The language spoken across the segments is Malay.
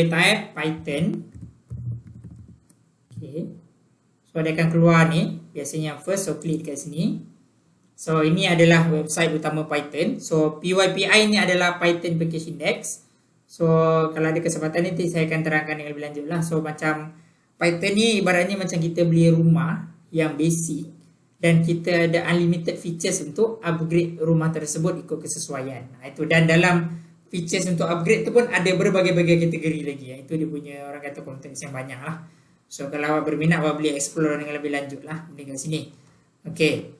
boleh type Python. Okay. So dia akan keluar ni, biasanya first, so klik dekat sini. So ini adalah website utama Python. So PyPI ni adalah Python Package Index. So kalau ada kesempatan nanti saya akan terangkan dengan lebih lanjut lah. So macam Python ni ibaratnya macam kita beli rumah yang basic dan kita ada unlimited features untuk upgrade rumah tersebut ikut kesesuaian. Itu, dan dalam features untuk upgrade tu pun ada berbagai-bagai kategori lagi. Itu dia punya, orang kata, konteks yang banyak lah. So kalau awak berminat, awak boleh explore dengan lebih lanjut lah kat sini. Okay.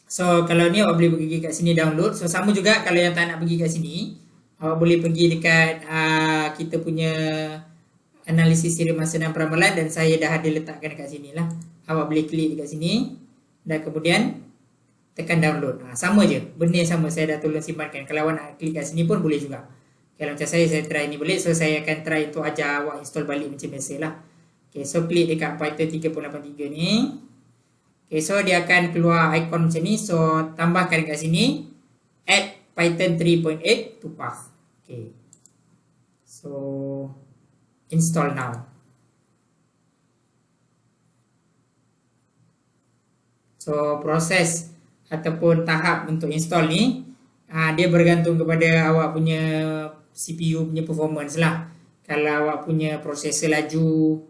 So kalau ni awak boleh pergi kat sini download. So sama juga kalau yang tak nak pergi kat sini, awak boleh pergi dekat kita punya analisis siri masa dan peramalan, dan saya dah ada letakkan dekat sini lah. Awak boleh klik dekat sini dan kemudian tekan download. Sama je, benda yang sama saya dah tolong simpankan. Kalau awak nak klik kat sini pun boleh juga. Kalau macam saya try ni boleh. So saya akan try untuk ajar awak install balik macam biasa lah. Okay, so klik dekat Python 3.83 ni. Okay, so dia akan keluar ikon macam ni. So tambahkan dekat sini add Python 3.8 to path. Okay. So install now. So proses ataupun tahap untuk install ni dia bergantung kepada awak punya CPU punya performance lah. Kalau awak punya prosesor laju,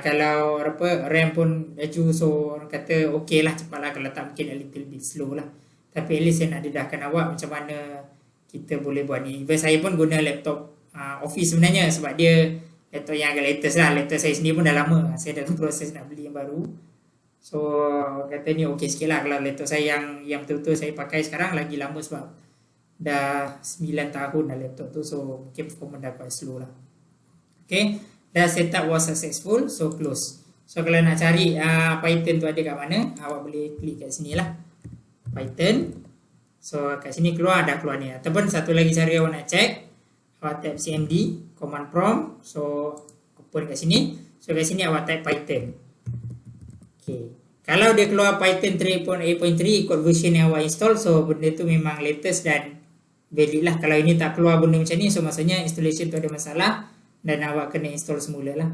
kalau RAM pun laju, so orang kata okey lah, cepat lah. Kalau tak, mungkin a little bit slow lah. Tapi at least saya nak dedahkan awak macam mana kita boleh buat ni. Even saya pun guna laptop office sebenarnya, sebab dia laptop yang agak latest lah. Laptop saya sendiri pun dah lama, saya dalam proses nak beli yang baru. So kata ni okey sikit lah. Kalau laptop saya yang betul-betul saya pakai sekarang lagi lama, sebab dah 9 tahun dah laptop tu. So mungkin performance dah quite slow lah. Okay, dah setup was successful, so close. So kalau nak cari Python tu ada kat mana, awak boleh klik kat sini lah, Python. So kat sini dah keluar ni. Ataupun satu lagi cara awak nak check, awak type cmd command prompt. So open kat sini. So kat sini awak type Python. Okay, kalau dia keluar Python 3.8.3 ikut version yang awak install, so benda tu memang latest dan valid lah. Kalau ini tak keluar benda macam ni, so maksudnya installation tu ada masalah dan awak kena install semula lah.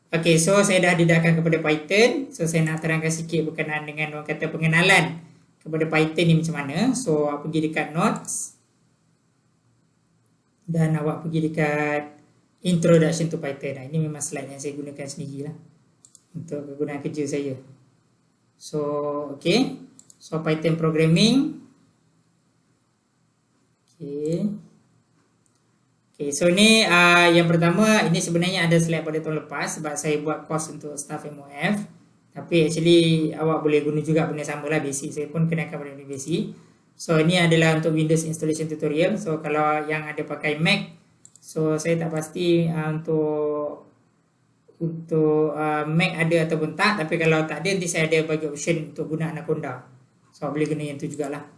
Okay, so saya dah dedahkan kepada Python. So saya nak terangkan sikit berkenaan dengan orang kata pengenalan kepada Python ni macam mana. So awak pergi dekat notes dan awak pergi dekat introduction to Python. Ini memang slide yang saya gunakan sendiri lah untuk kegunaan kerja saya. So okay, so Python programming. Okay, so ni yang pertama, ini sebenarnya ada slide pada tahun lepas sebab saya buat course untuk staff MOF. Tapi actually awak boleh guna juga benda sama lah, basic. Saya pun kenakan pada basic. So ini adalah untuk Windows installation tutorial. So kalau yang ada pakai Mac, so saya tak pasti untuk Mac ada ataupun tak. Tapi kalau tak ada, nanti saya ada bagi option untuk guna Anaconda. So boleh guna yang tu jugalah.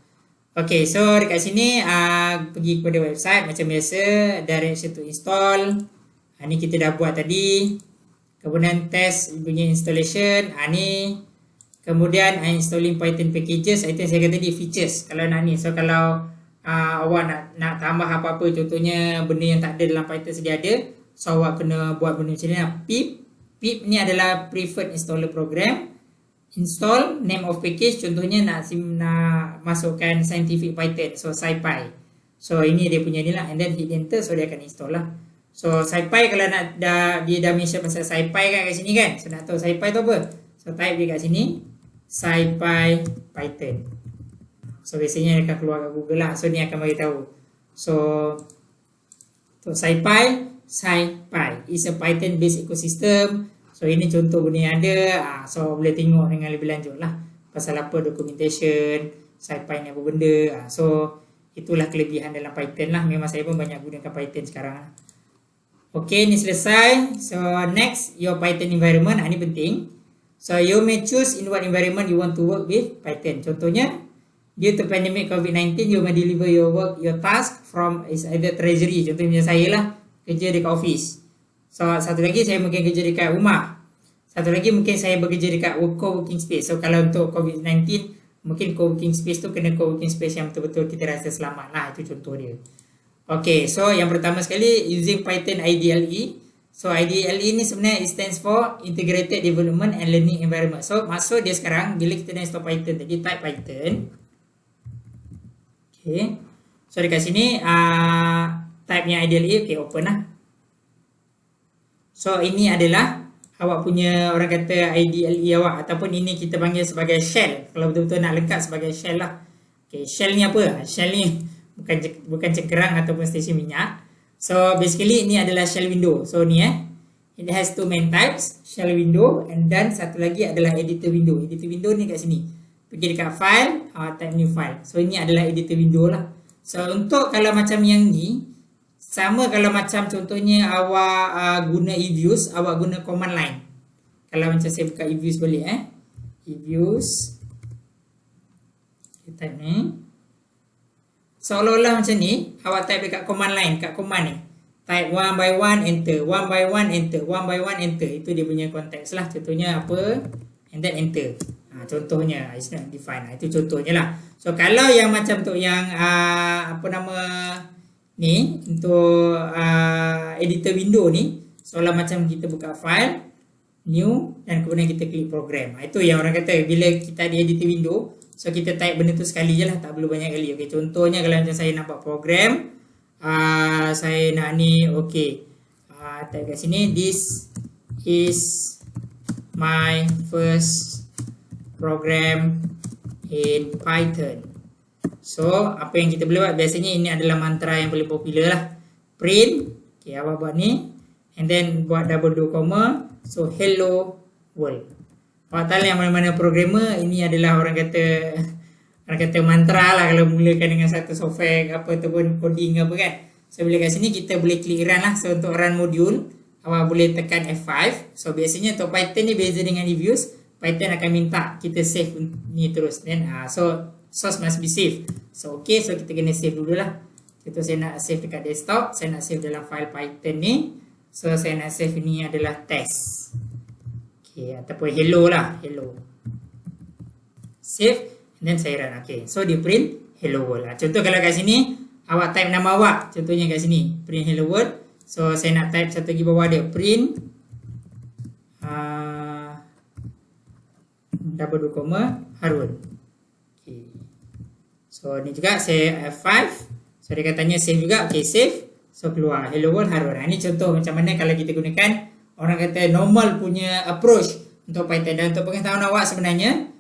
Okay, so dekat sini pergi kepada website macam biasa, direction to install. Ni kita dah buat tadi. Kemudian test punya installation. Ni kemudian installing Python packages. Itu yang saya kata tadi, features. Kalau nak ni, so kalau awak nak tambah apa-apa, contohnya benda yang tak ada dalam Python sedia ada, so awak kena buat benda macam ni lah. Pip ni adalah preferred installer program. Install name of package, contohnya nak masukkan scientific Python, so SciPy. So ini dia punya ni lah, and then hit enter, so dia akan install lah. So SciPy, kalau nak dia dah mention pasal SciPy kan kat sini kan, so nak tahu SciPy tu apa, so type dia kat sini SciPy Python. So biasanya dia akan keluar kat Google lah, so ni akan bagi tahu. So SciPy is a Python based ecosystem. So ini contoh benda yang ada. So boleh tengok dengan lebih lanjut lah pasal apa documentation, SciPy ni apa benda. So itulah kelebihan dalam Python lah. Memang saya pun banyak gunakan Python sekarang. Okay, ni selesai. So next, your Python environment. Ini penting. So you may choose in what environment you want to work with Python. Contohnya, due to pandemic COVID-19, you may deliver your task from is either treasury. Contohnya saya lah, kerja dekat office. So satu lagi saya mungkin kerja dekat rumah. Satu lagi mungkin saya bekerja dekat co-working space. So kalau untuk COVID-19, mungkin co-working space tu kena co-working space yang betul-betul kita rasa selamat lah. Itu contoh dia. Okay, so yang pertama sekali using Python IDLE. So IDLE ni sebenarnya it stands for Integrated Development and Learning Environment. So maksud dia sekarang bila kita nak install Python tadi, type Python. Okay. So dekat sini type yang IDLE, okay, open lah. So ini adalah awak punya orang kata IDLE awak, ataupun ini kita panggil sebagai shell. Kalau betul-betul nak lengkap sebagai shell lah. Okay, shell ni apa? Shell ni bukan cengkerang ataupun stesen minyak. So basically ini adalah shell window. So ni it has two main types, shell window, and then satu lagi adalah editor window. Editor window ni kat sini. Pergi dekat file, type new file. So ini adalah editor window lah. So untuk kalau macam yang ni, sama kalau macam contohnya awak guna eViews, awak guna command line. Kalau macam saya buka eViews balik eViews, kita type ni. Seolah-olah macam ni, awak type dekat command line, kat command ni. Type one by one, enter. One by one, enter. One by one, enter. Itu dia punya konteks lah. Contohnya apa? And then enter. Contohnya, it's not defined. Itu contohnya lah. So, kalau yang macam untuk yang, apa nama ni, untuk editor window ni, seolah macam kita buka file, new, dan kemudian kita klik program. Itu yang orang kata, bila kita di editor window, so kita type benda tu sekali je lah, tak perlu banyak kali. Okay, contohnya kalau macam saya nak buat program, saya nak ni, okay, type kat sini, this is my first program in Python. So apa yang kita boleh buat, biasanya ini adalah mantra yang paling popular lah. Print, okay, awak buat ni, and then buat double comma, so hello world. Awak tahu yang mana-mana programmer, ini adalah orang kata mantra lah kalau mulakan dengan satu software apa ataupun coding apa kan. So bila kat sini kita boleh klik run lah. So untuk run modul, awak boleh tekan F5. So biasanya untuk Python ni beza dengan eViews, Python akan minta kita save ni terus. Then so source must be saved. So okay, so kita kena save dulu lah. Contoh saya nak save dekat desktop, saya nak save dalam file Python ni. So saya nak save ini adalah test. Okay, ataupun hello lah, hello. Save, and then saya run. Okay, so dia print hello world lah. Contoh kalau kat sini, awak type nama awak. Contohnya kat sini, print hello world. So saya nak type satu lagi bawah dia, print double comma Harun. Okay. So ni juga saya F5. So dia katanya save juga. Okay, save. So keluar hello world Harun. Ini contoh macam mana kalau kita gunakan orang kata normal punya approach untuk Python. Dan untuk pengetahuan awak sebenarnya,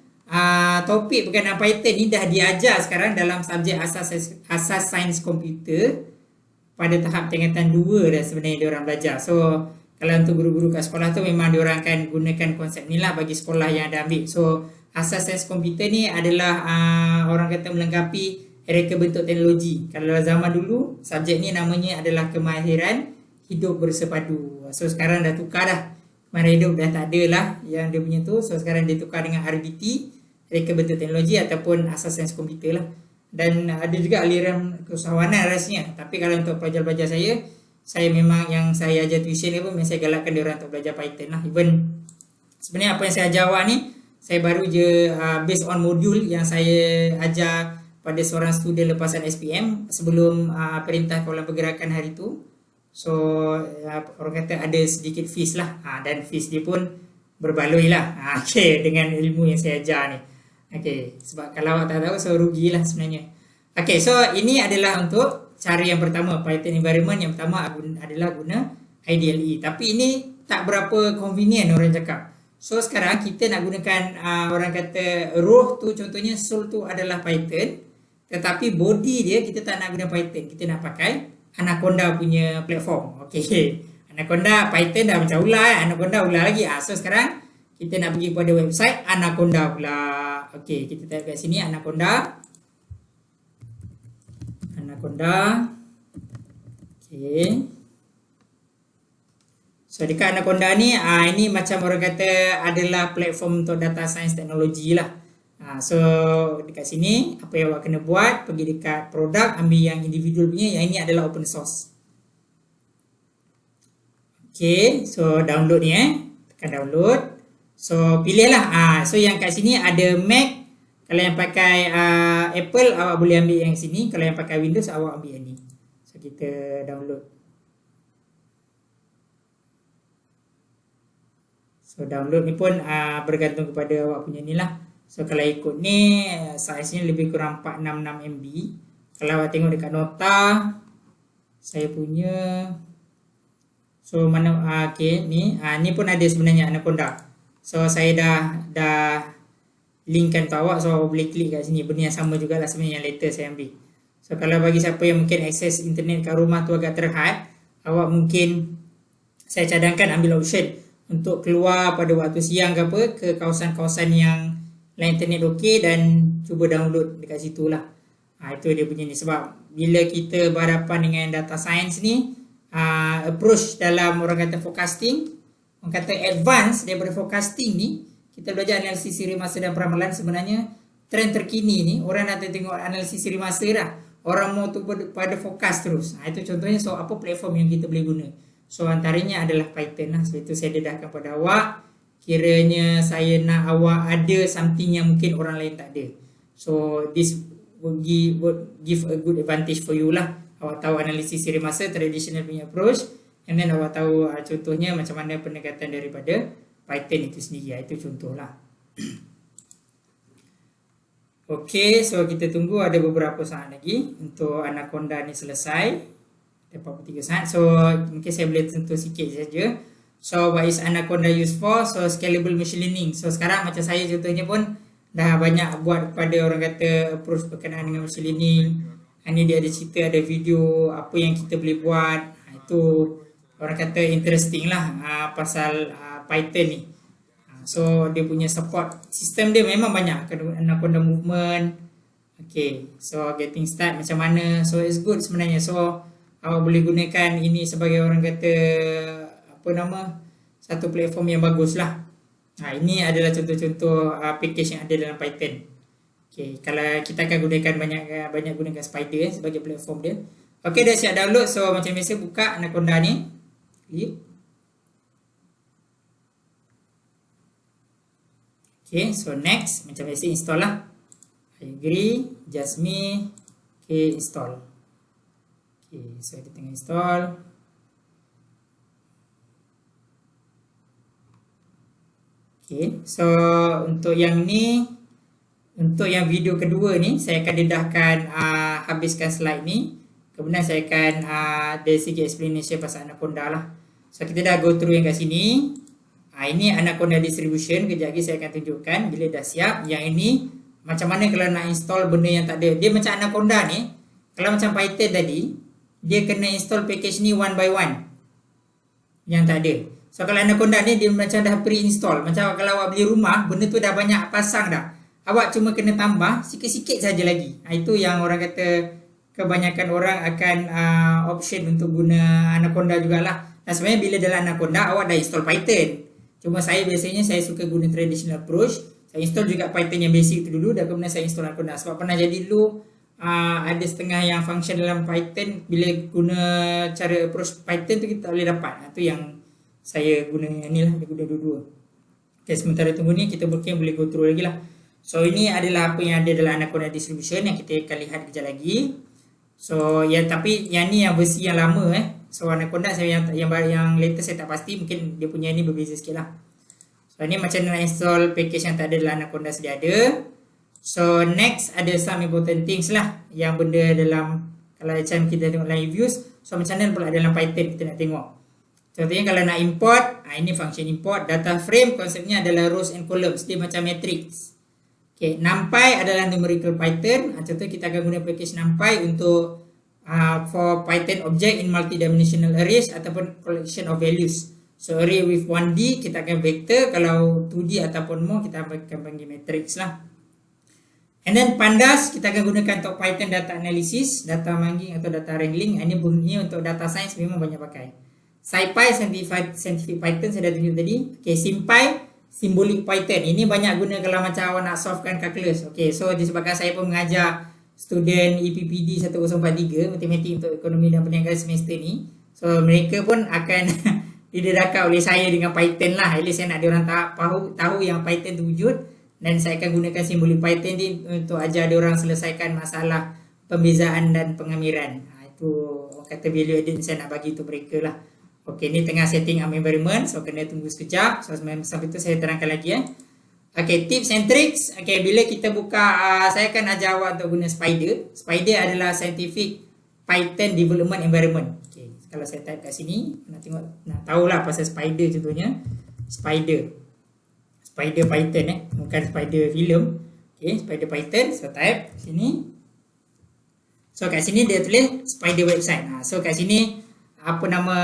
topik berkenaan Python ni dah diajar sekarang dalam subjek asas sains komputer pada tahap tingkatan 2 dah sebenarnya diorang belajar. So kalau untuk guru-guru kat sekolah tu memang diorang akan gunakan konsep ni lah bagi sekolah yang ada ambil. So asas sains komputer ni adalah orang kata melengkapi reka bentuk teknologi. Kalau zaman dulu subjek ni namanya adalah kemahiran hidup bersepadu. So sekarang dah tukar dah. Kemahiran hidup dah tak ada lah yang dia punya tu. So sekarang dia tukar dengan RBT, reka bentuk teknologi, ataupun asas sains komputer lah. Dan ada juga aliran keusahawanan rasanya. Tapi kalau untuk pelajar-pelajar saya memang yang saya ajar tuition ni pun saya galakkan dia orang untuk belajar Python lah. Even sebenarnya apa yang saya ajar awak ni, saya baru je based on modul yang saya ajar pada seorang student lepasan SPM sebelum perintah kawalan pergerakan hari tu. So orang kata ada sedikit fees lah, dan fees dia pun berbaloi lah okay, dengan ilmu yang saya ajar ni. Okay, sebab kalau awak tak tahu, so rugilah sebenarnya. Okay, so ini adalah untuk cara yang pertama, Python environment yang pertama adalah guna IDLE. Tapi ini tak berapa convenient orang cakap. So sekarang kita nak gunakan orang kata roh tu, contohnya soul tu adalah Python, tetapi body dia kita tak nak guna Python, kita nak pakai Anaconda punya platform. Okay, Anaconda Python dah macam ular, Anaconda ular lagi. So sekarang kita nak pergi kepada website Anaconda pula. Okay, kita type kat sini Anaconda. Okay. So dekat Anaconda ni, ini macam orang kata adalah platform untuk data science teknologi lah. So dekat sini apa yang awak kena buat, pergi dekat produk, ambil yang individual punya, yang ini adalah open source. Okay, so download ni tekan download. So pilihlah. So yang kat sini ada Mac. Kalau yang pakai Apple awak boleh ambil yang sini, kalau yang pakai Windows awak ambil yang ni. So So kita download. So download ni pun bergantung kepada awak punya ni lah. So kalau ikut ni size nya lebih kurang 466 MB. Kalau awak tengok dekat nota saya punya, so mana okey ni ni pun ada sebenarnya Anaconda. So saya dah linkkan untuk awak, so awak boleh klik kat sini. Benda yang sama jugalah sebenarnya yang later saya ambil. So kalau bagi siapa yang mungkin akses internet kat rumah tu agak terhad, awak mungkin saya cadangkan ambil option untuk keluar pada waktu siang ke apa ke kawasan-kawasan yang line internet okey dan cuba download dekat situ lah. Itu dia punya ni. Sebab bila kita berhadapan dengan data science ni, approach dalam orang kata forecasting, orang kata advance daripada forecasting ni, kita belajar analisis siri masa dan peramalan. Sebenarnya trend terkini ni orang nak tengok analisis siri masa dah. Orang mau tu pada forecast terus. Itu contohnya. So apa platform yang kita boleh guna? So antaranya adalah Python lah. Sebab itu saya dedahkan pada awak. Kiranya saya nak awak ada something yang mungkin orang lain tak ada. So this would give a good advantage for you lah. Awak tahu analisis siri masa, traditional punya approach, and then awak tahu contohnya macam mana pendekatan daripada Python itu sendiri. Itu contoh lah. Okay, so kita tunggu ada beberapa saat lagi untuk Anaconda ni selesai. 43 saat. So mungkin saya boleh sentuh sikit saja. So what is Anaconda used for? So scalable machine learning. So sekarang macam saya contohnya pun dah banyak buat pada orang kata approach berkenaan dengan machine learning. Ini dia ada cerita, ada video apa yang kita boleh buat. Itu orang kata interesting lah pasal Python ni. So dia punya support sistem dia memang banyak. Anaconda movement. Okay, so getting start macam mana. So it's good sebenarnya. So awak boleh gunakan ini sebagai orang kata satu platform yang bagus lah. Ini adalah contoh-contoh aplikasi yang ada dalam Python. Okay, kalau kita akan gunakan banyak gunakan Spider sebagai platform dia. Okay, dah siap download. So macam biasa buka Anaconda ni. Okay, so next macam biasa install lah. I agree, just me. Okay, install. Okay, so kita tengah install. Okay, so untuk yang ni, untuk yang video kedua ni, saya akan dedahkan habiskan slide ni. Kemudian saya akan ada sikit explanation pasal Anaconda lah. So kita dah go through yang kat sini. Ini Anaconda distribution. Kejap lagi saya akan tunjukkan bila dah siap. Yang ini macam mana kalau nak install benda yang tak ada. Dia macam Anaconda ni, kalau macam Python tadi, dia kena install package ni one by one. Yang tak ada. So kalau Anaconda ni dia macam dah pre-install. Macam kalau awak beli rumah, benda tu dah banyak pasang dah. Awak cuma kena tambah sikit-sikit saja lagi. Itu yang orang kata kebanyakan orang akan option untuk guna Anaconda jugalah. Dan sebenarnya bila dalam Anaconda awak dah install Python. Cuma saya biasanya saya suka guna traditional approach. Saya install juga Python yang basic tu dulu dan kemudian saya install Anaconda. Sebab pernah jadi dulu ada setengah yang function dalam Python, bila guna cara approach Python tu kita tak boleh dapat. Itu yang saya guna ni lah, dia guna dua-dua. Okay, sementara tunggu ni kita mungkin boleh go through lagi lah. So ini adalah apa yang ada dalam Anaconda distribution yang kita akan lihat kejap lagi. So tapi yang ni yang versi yang lama So Anaconda saya yang later saya tak pasti, mungkin dia punya ni berbeza sikit lah. So ni macam nak install package yang tak ada dalam Anaconda sedia ada. So next ada some important things lah yang benda dalam, kalau macam kita tengok live views, so macam mana pula dalam Python kita nak tengok. Contohnya kalau nak import, ini function import. Data frame konsepnya adalah rows and columns. Dia macam matrix. Okay, NumPy adalah numerical Python. Contoh kita akan guna package NumPy untuk for Python object in multidimensional arrays ataupun collection of values. So array with 1D kita akan vector. Kalau 2D ataupun more kita akan panggil matrix lah. And then pandas kita akan gunakan untuk Python data analysis, data mining atau data wrangling. Ini bunyi untuk data science memang banyak pakai. SciPy, scientific Python saya dah tunjuk tadi. Okay, SymPy, symbolic Python. Ini banyak guna kalau macam awak nak solvekan calculus. Okay, so disebabkan saya pun mengajar student EPPD 1043, matematik untuk ekonomi dan perniagaan semester ni. So mereka pun akan didedahkan oleh saya dengan Python lah. At least saya nak diorang tahu yang Python tu wujud. Dan saya akan gunakan simbolik Python ni untuk ajar diorang selesaikan masalah pembezaan dan pengamiran. tu orang kata value added saya nak bagi untuk mereka lah. Okey, ni tengah setting up environment, so kena tunggu sekejap. So sampai tu saya terangkan lagi Okey, tips and tricks. Okey, bila kita buka, saya akan ajar awak untuk guna Spider. Spider adalah scientific Python development environment. Okey, kalau saya type kat sini, nak tengok, nak tahulah pasal Spider contohnya. Spider Python bukan Spider film. Okey, Spider Python. So type sini. So kat sini dia tulis Spider website. So kat sini apa nama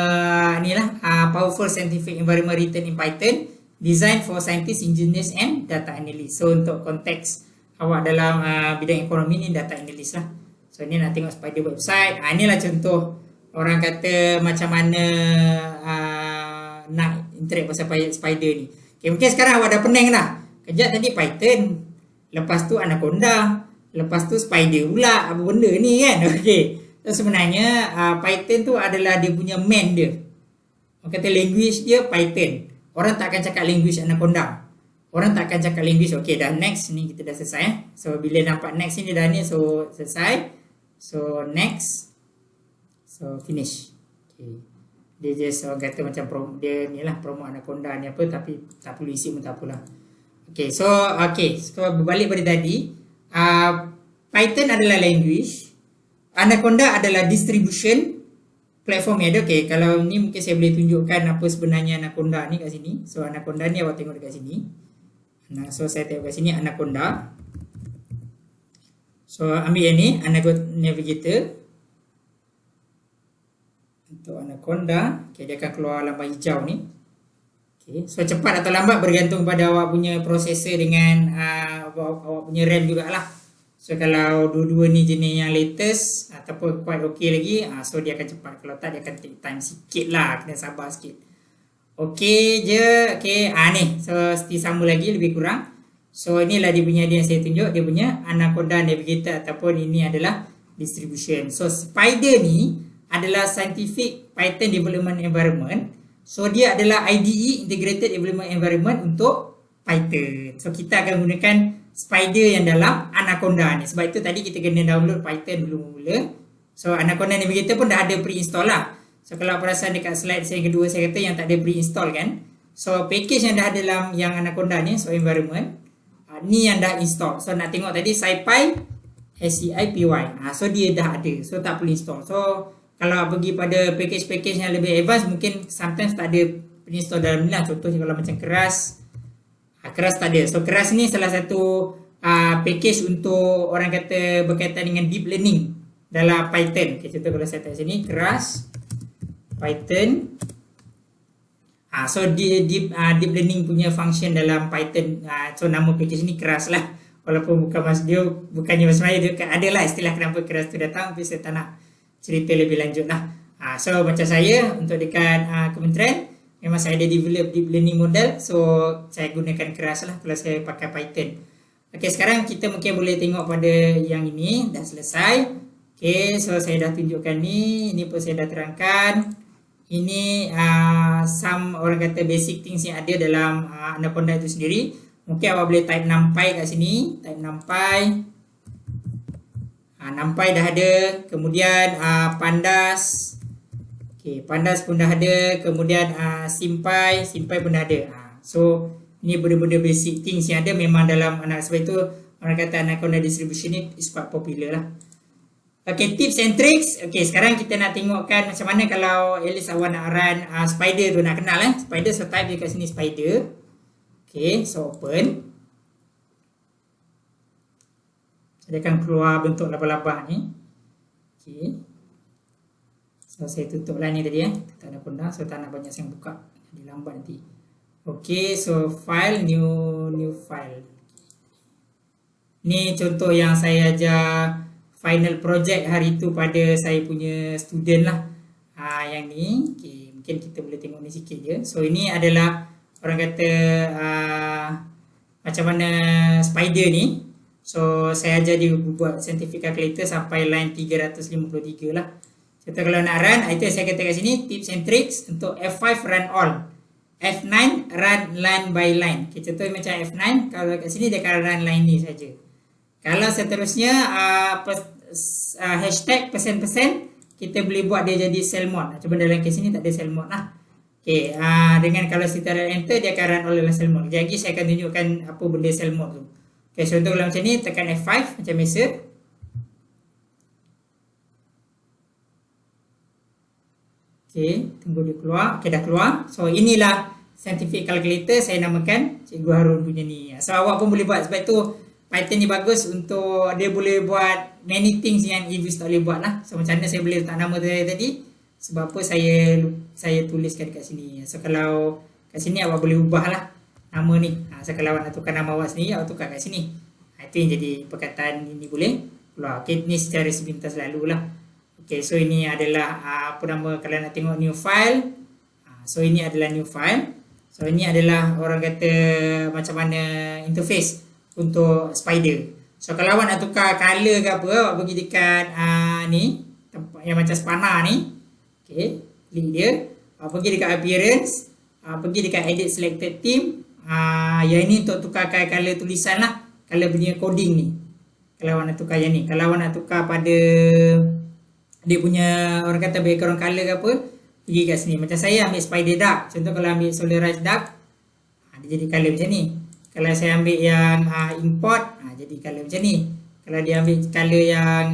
ni lah, powerful scientific environment written in Python, designed for scientists, engineers and data analysts. So untuk konteks awak dalam bidang ekonomi ni data analyst lah. So ni nak tengok Spider website. Inilah contoh orang kata macam mana nak interact pasal Spider ni. Okay, mungkin sekarang awak dah pening dah. Kejap tadi Python, lepas tu Anaconda, lepas tu Spider pula. Apa benda ni kan? Okay. So sebenarnya Python tu adalah dia punya main dia. Orang kata language dia Python. Orang tak akan cakap language Anaconda. Orang tak akan cakap language. Okay, dah next ni kita dah selesai. So bila nampak next ni dah ni, so selesai. So next. So finish. Okay. Dia just orang kata macam dia ni lah promo Anaconda ni apa, tapi tak perlu isi pun tak apalah. Okay, so berbalik pada tadi, Python adalah language, Anaconda adalah distribution platform yang ada. Okay, kalau ni mungkin saya boleh tunjukkan apa sebenarnya Anaconda ni kat sini. So Anaconda ni awak tengok dekat sini. So saya tengok kat sini Anaconda. So ambil yang ni, Anaconda Navigator. Untuk Anaconda, okay, dia akan keluar lambang hijau ni. Okay, so cepat atau lambat bergantung pada awak punya processor dengan awak punya RAM jugalah. So kalau dua-dua ni jenis yang latest ataupun quite okay lagi, so dia akan cepat. Kalau tak, dia akan take time sikit lah, kena sabar sikit. Okay je, okay, ni so still sama lagi lebih kurang. So inilah dia punya, dia yang saya tunjuk, dia punya Anaconda Navigator ataupun ini adalah distribution. So Spider ni adalah Scientific Python Development Environment. So dia adalah IDE, Integrated Development Environment untuk Python. So kita akan gunakan Spider yang dalam Anaconda ni. Sebab itu tadi kita kena download Python dulu mula. So Anaconda Navigator pun dah ada pre-install lah. So kalau perasan dekat slide saya yang kedua, saya kata yang tak ada pre-install kan. So package yang dah ada dalam yang Anaconda ni, so environment, ni yang dah install. So nak tengok tadi SciPy, SciPy. So dia dah ada. So tak perlu install. So kalau pergi pada package-package yang lebih advance, mungkin sometimes tak ada install dalam ni lah. Contohnya kalau macam keras, keras tak ada. So keras ni salah satu package untuk orang kata berkaitan dengan deep learning dalam Python. Okay, contoh kalau saya type sini keras Python. So deep learning punya function dalam Python. So nama package ni keras lah. Walaupun bukan dia bukannya sebenarnya dia ada lah istilah kenapa keras tu datang, tapi saya tak nak cerita lebih lanjut lah. So macam saya untuk dekat kementerian, memang saya ada develop deep learning model. So saya gunakan keras lah kalau saya pakai Python. Okay, sekarang kita mungkin boleh tengok pada yang ini. Dah selesai. Okay, so saya dah tunjukkan ni. Ini pun saya dah terangkan. Ini some orang kata basic things yang ada dalam Anaconda itu sendiri. Mungkin awak boleh type NumPy kat sini. Type NumPy. NumPy dah ada. Kemudian Pandas. Okay, Pandas pun dah ada. Kemudian SymPy pun dah ada. So ini benda-benda basic things yang ada memang dalam anak. Sebab itu orang kata Anaconda distribution ni is quite popular lah. Okay, tips and tricks. Okay, sekarang kita nak tengokkan macam mana kalau at least awak nak run Spider tu, nak kenal Spider. So type dia kat sini Spider. Okay, so open. Dia akan keluar bentuk labah-labah ni. Okay. So saya tutup lah ni tadi tak ada Anaconda. So tak nak banyak saya buka, jadi lambat nanti. Okay, so file, new file. Ni contoh yang saya ajar final project hari tu pada saya punya student lah. Yang ni, okay, mungkin kita boleh tengok ni sikit je. So ini adalah orang kata macam mana Spider ni. So saya ajar dia buat scientific calculator sampai line 353 lah. Contoh kalau nak run, itu saya kata kat sini tips and tricks untuk F5 run all, F9 run line by line. Okay, contoh macam F9, kalau kat sini dia akan run line ni saja. Kalau seterusnya hashtag persen-persen kita boleh buat dia jadi cell mode. Cuma dalam kes ini tak ada cell mode lah. Okey, dengan kalau kita enter dia akan run oleh cell mode. Jadi saya akan tunjukkan apa benda cell mode tu. Okey, contoh kalau macam ni tekan F5 macam biasa. Okey, tunggu dia keluar. Okey, dah keluar. So inilah scientific calculator, saya namakan Cikgu Harun punya ni. So awak pun boleh buat, sebab tu Python ni bagus untuk dia boleh buat many things yang EViews tak boleh buat lah. So macam mana saya boleh letak nama tadi? Sebab apa saya tuliskan kat sini. So kalau kat sini awak boleh ubah lah nama ni. So kalau awak nak tukar nama awak sendiri, awak tukar kat sini. Itu yang jadi perkataan ini boleh keluar. Okay, ni secara sepintas lalu lah. Okay, so ini adalah apa nama, kalau nak tengok new file. So ini adalah new file. So ini adalah orang kata macam mana interface untuk Spider. So kalau awak nak tukar color ke apa, awak pergi dekat ni, tempat yang macam spana ni. Okay, klik dia. Awak pergi dekat appearance, pergi dekat edit selected theme. Yang ini untuk tukarkan color tulisan lah, color punya coding ni. Kalau awak nak tukar yang ni. Kalau awak nak tukar pada dia punya orang kata background color ke apa, pergi kat sini. Macam saya ambil spider dark. Contoh kalau ambil solarized dark, dia jadi color macam ni. Kalau saya ambil yang import, jadi color macam ni. Kalau dia ambil color yang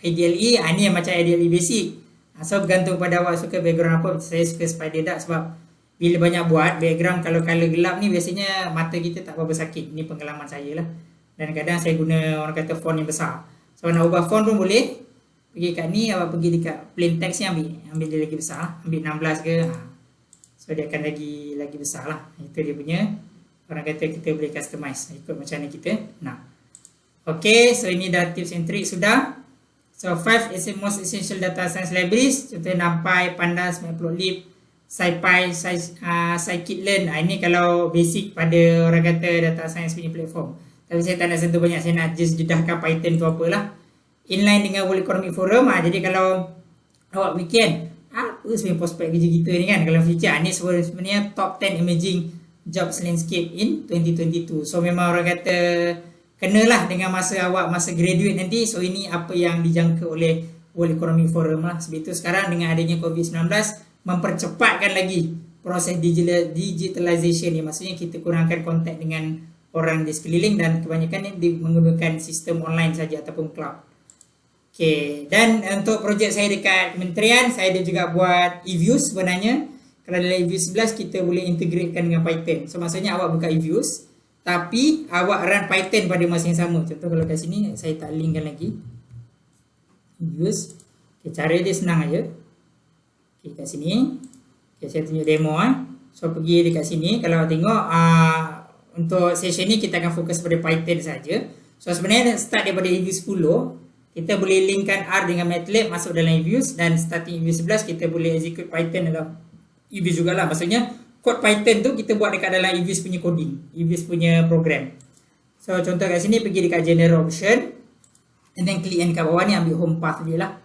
IDLE, ni yang macam IDLE basic. So bergantung pada awak suka background apa. Saya suka spider dark sebab bila banyak buat background, kalau color gelap ni biasanya mata kita tak apa sakit. Ini pengalaman saya lah. Dan kadang saya guna orang kata font yang besar. So nak ubah font pun boleh. Pergi kat ni, awak pergi dekat plain text ni, ambil dia lagi besar, ambil 16 ke. So dia akan lagi besar lah. Itu dia punya, orang kata kita boleh customize ikut macam mana kita nak. Okay, so ini dah tips and trick sudah. So 5 most essential data science libraries. Contohnya NumPy, Pandas, Matplotlib, SciPy, Scikit-learn. Ini kalau basic pada orang kata data science punya platform. Tapi saya tak nak sentuh banyak, saya nak just jedahkan Python tu apalah. Inline dengan World Economic Forum. Jadi kalau awak fikir apa sebenarnya prospek kerja kita ni kan, kalau feature ni sebenarnya top 10 emerging jobs landscape in 2022. So memang orang kata kenalah dengan masa awak masa graduate nanti. So ini apa yang dijangka oleh World Economic Forum lah. Sebab itu sekarang dengan adanya COVID-19 mempercepatkan lagi proses digitalization ni. Maksudnya kita kurangkan kontak dengan orang di sekeliling dan kebanyakan ni menggunakan sistem online saja ataupun cloud. Okay, dan untuk projek saya dekat kementerian, saya ada juga buat EViews sebenarnya. Kalau dalam EViews 11 kita boleh integratekan dengan Python. So maksudnya awak buka EViews, tapi awak run Python pada masa yang sama. Contoh kalau kat sini, saya tak linkkan lagi EViews. Okay, cara dia senang aja. Okay, kat sini. Okay, saya tunjuk demo. So pergi dekat sini, kalau tengok untuk session ni kita akan fokus pada Python saja. So sebenarnya start daripada EViews 10. Kita boleh linkkan R dengan MATLAB masuk dalam EViews, dan starting EViews 11 kita boleh execute Python dalam EViews jugalah. Maksudnya code Python tu kita buat dekat dalam EViews punya coding, EViews punya program. So contoh kat sini pergi dekat general option, and then klik yang kat bawah ni ambil home path je lah.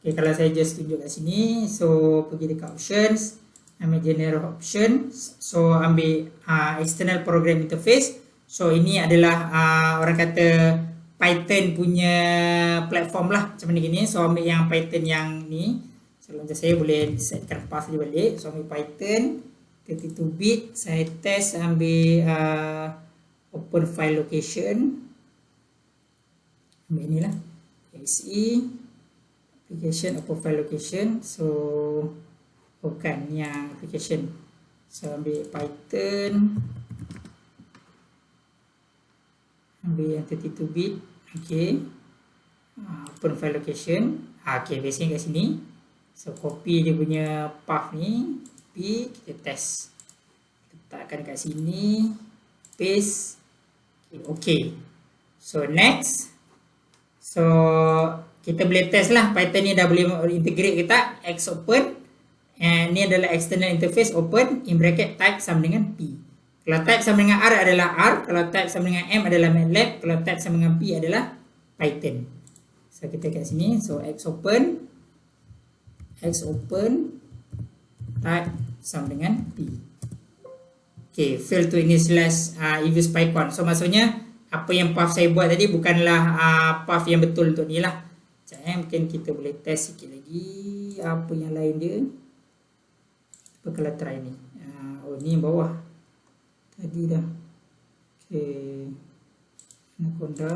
Okay, kalau saya just tunjuk kat sini, so pergi dekat options, ambil general option, so ambil external program interface. So ini adalah orang kata Python punya platform lah, macam mana gini. So ambil yang Python yang ni. So macam saya boleh setkan path dia balik. So ambil Python 32-bit, saya test ambil open file location. Ambil ni lah, exe application open file location. So bukan yang application. So ambil Python, ambil yang 32-bit. Okay, open file location. Okay, biasanya kat sini. So copy dia punya path ni, kita test, letakkan kat sini, paste. Okay, so next. So kita boleh test lah Python ni dah boleh integrate ke tak. X open, and ni adalah external interface open, in bracket type sama dengan P. Kalau type sama dengan R adalah R, kalau type sama dengan M adalah MATLAB, kalau type sama dengan P adalah Python. So kita kat sini, so X open, type sama dengan P. Okay, fail to initialize EViews PyCon. So maksudnya apa yang path saya buat tadi bukanlah path yang betul untuk ni lah. Mungkin kita boleh test sikit lagi apa yang lain dia. Apa kalau try ni? Oh ni yang bawah tadi dah. Okay, Anaconda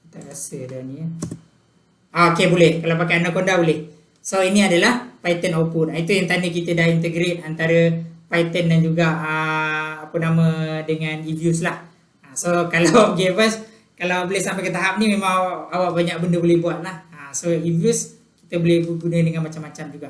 tak rasa dah ni ya. Okay, boleh. Kalau pakai Anaconda boleh. So ini adalah Python output. Itu yang tanda kita dah integrate antara Python dan juga dengan eViews lah. So kalau kalau boleh sampai ke tahap ni memang awak banyak benda boleh buat lah. So eViews kita boleh guna dengan macam-macam juga.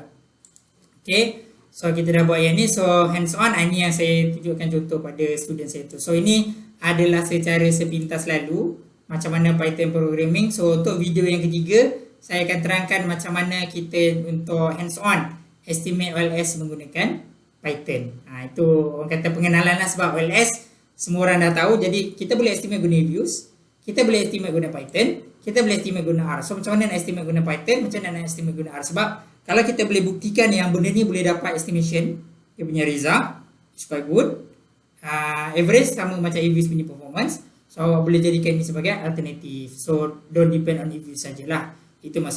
Okay, so kita dah buat yang ni. So hands on, ini yang saya tunjukkan contoh pada student saya tu. So ini adalah secara sepintas lalu macam mana Python programming. So untuk video yang ketiga, saya akan terangkan macam mana kita untuk hands on estimate OLS menggunakan Python. Itu orang kata pengenalan lah, sebab OLS semua orang dah tahu. Jadi kita boleh estimate guna views, kita boleh estimate guna Python, kita boleh estimate guna R. So macam mana nak estimate guna Python, macam mana nak estimate guna R. Sebab kalau kita boleh buktikan yang benda ni boleh dapat estimation, dia punya result is quite good, average sama macam eViews punya performance. So awak boleh jadikan ini sebagai alternatif. So don't depend on eViews sajalah. Itu maksud